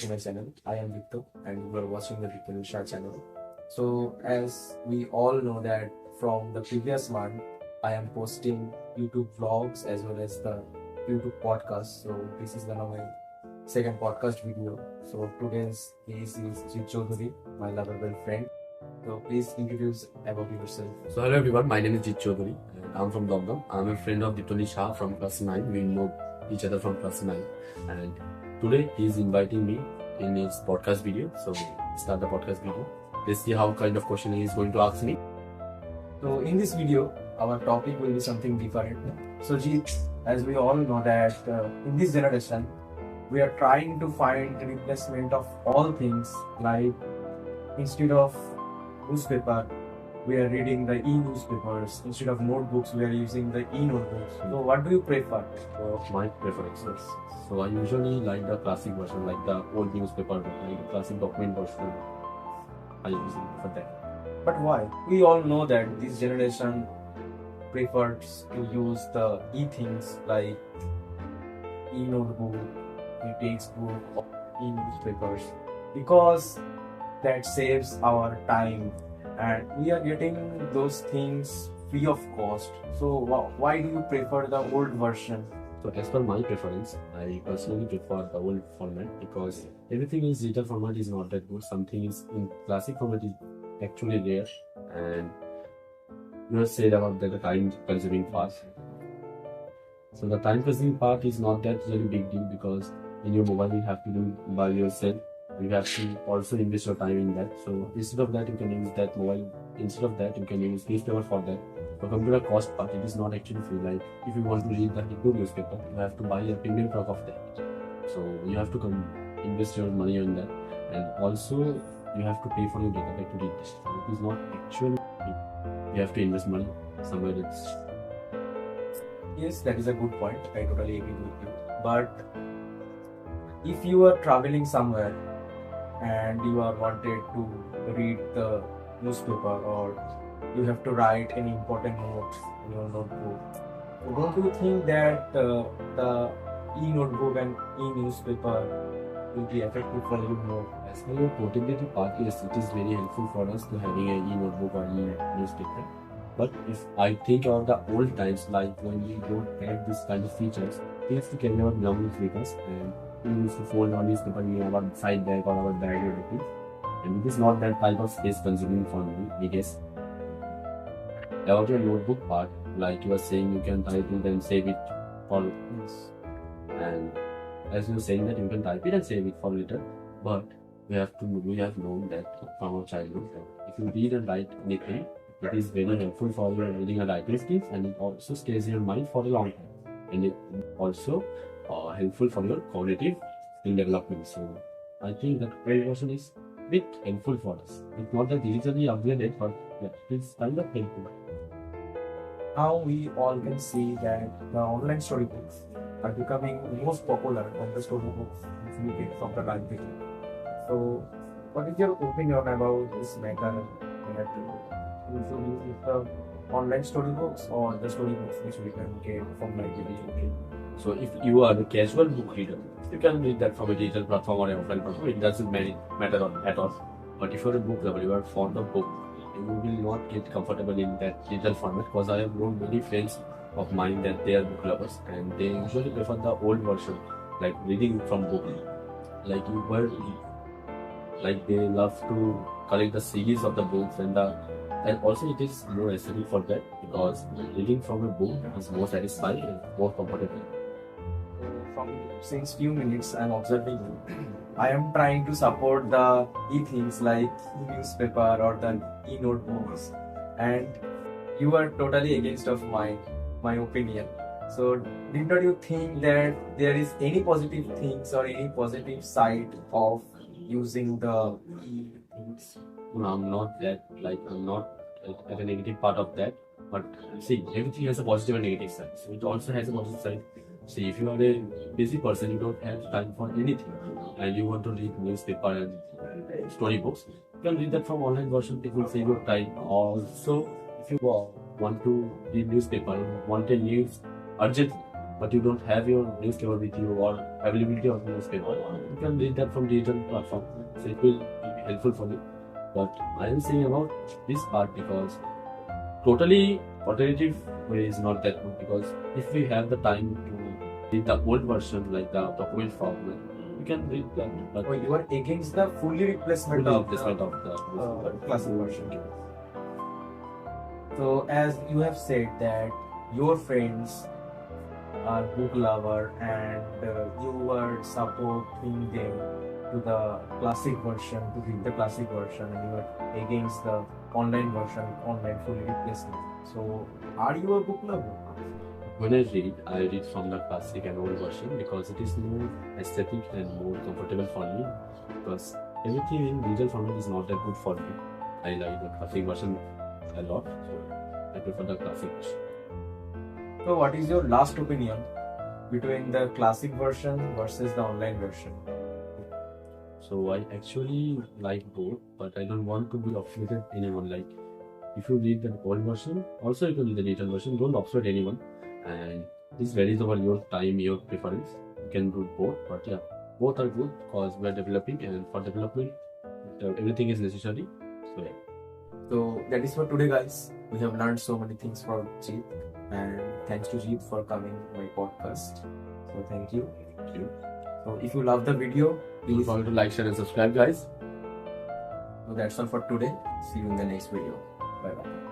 to my channel. I am Victor and you are watching the Diptanil Saha channel. So as we all know that from the previous month, I am posting YouTube vlogs as well as the YouTube podcast. So this is my second podcast video. So today's case is Jit Chaudhary, my lovable friend. So please introduce about yourself. So hello everyone, my name is Jit Chaudhary and I'm from Dogdam. I'm a friend of Diptanil Saha from class 9. We know each other from class 9 and today he is inviting me in his podcast video. So start the podcast video. Let's see how kind of question he is going to ask me. So in this video, our topic will be something different. So Jit, as we all know that in this generation, we are trying to find replacement of all things, like instead of newspaper, we are reading the e-newspapers. Instead of notebooks, we are using the e-notebooks. So what do you prefer? My preferences. So I usually like the classic version, like the old newspaper, like the classic document version. I use it for that. But why? We all know that this generation prefers to use the e-things like e-notebook, e-textbook, or e-newspapers because that saves our time and we are getting those things free of cost. So why do you prefer the old version? So as per my preference, I personally prefer the old format because everything in digital format is not that good. Something is in classic format is actually rare, and you have said about the time consuming part. So the time consuming part is not that really big deal because in your mobile you have to do by yourself. You have to also invest your time in that. So instead of that, you can use that mobile. Instead of that, you can use newspaper for that. So come to the cost part, it is not actually free. Like if you want to read the Hindu newspaper, you have to buy a premium truck of that. So you have to invest your money on that, and also you have to pay for your data pack to read this. So it is not actually free. You have to invest money somewhere else. Yes, that is a good point. I totally agree with you. But if you are traveling somewhere and you are wanted to read the newspaper or you have to write any important notes in your notebook, don't you think that the e-notebook and e-newspaper will be effective for you more? As for your portability part, yes, it is very helpful for us to having a e-notebook or e-newspaper. But if I think about the old times, like when we don't have this kind of features, we have to carry our belongings with us and we used to fold our newspaper in our side bag or our bag or anything. And it is not that type of space consuming for me, I guess. About your notebook part, like you were saying, you can type it and save it for Yes. and as you were saying that you can type it and save it for later, but we have known that from our childhood that if you read and write anything, it is very helpful for your reading and writing skills, and it also stays in your mind for a long time, and it also helpful for your cognitive skill development. So I think that old version is a bit helpful for us. It's not that digitally upgraded, but yeah, it's kind of helpful. Now we all can see that the online storybooks are becoming most popular than the storybooks we get from the library. So, what is your opinion about this matter? That we should use the online storybooks or the storybooks which we can get from library? So if you are a casual book reader, you can read that from a digital platform or an offline platform. It doesn't matter at all. But if you are a book lover, you are fond of book, you will not get comfortable in that digital format because I have known many friends of mine that they are book lovers and they usually prefer the old version, like reading from book. Like you were, like they love to collect the series of the books and also it is more aesthetic for that because reading from a book is more satisfying and more comfortable. Since few minutes I'm observing you, I am trying to support the e-things like e-newspaper or the e-notebooks, and you are totally against of my opinion. So did not you think that there is any positive things or any positive side of using the e-things? No, I'm not at a negative part of that. But see, everything has a positive and negative side. So it also has a positive side. See, if you are a busy person, you don't have time for anything, and you want to read newspaper and storybooks, you can read that from online version. It will save your time. Also, if you want to read newspaper, you want a news urgently, but you don't have your newspaper with you or availability of newspaper, you can read that from digital platform. So it will be helpful for you. But I am saying about this part because totally alternative way is not that good, because if we have the time to read the old version like the old format, we can read that. But Oh, you are against the fully replacement fully of replacement of the classic version. So, as you have said that your friends are book lover and you are supporting them to the classic version, to read the classic version, and you are against the online version, online fully replacement. So, are you a book lover? when I read from the classic and old version because it is more aesthetic and more comfortable for me. Because everything in digital format is not that good for me. I like the classic version a lot, so I prefer the classic version. So, what is your last opinion between the classic version versus the online version? So I actually like both, but I don't want to be obstinate anyone. Like if you read the old version, also you can read the digital version. Don't obstinate anyone, and this varies over your time, your preference. You can do both, but yeah, both are good because we are developing, and for development, everything is necessary. So yeah. So that is for today, guys. We have learned so many things from Jeet, and thanks to Jeet for coming to my podcast. So thank you. Thank you. So if you love the video, Don't please. forget to like, share, and subscribe, guys. So that's all for today. See you in the next video. Bye bye.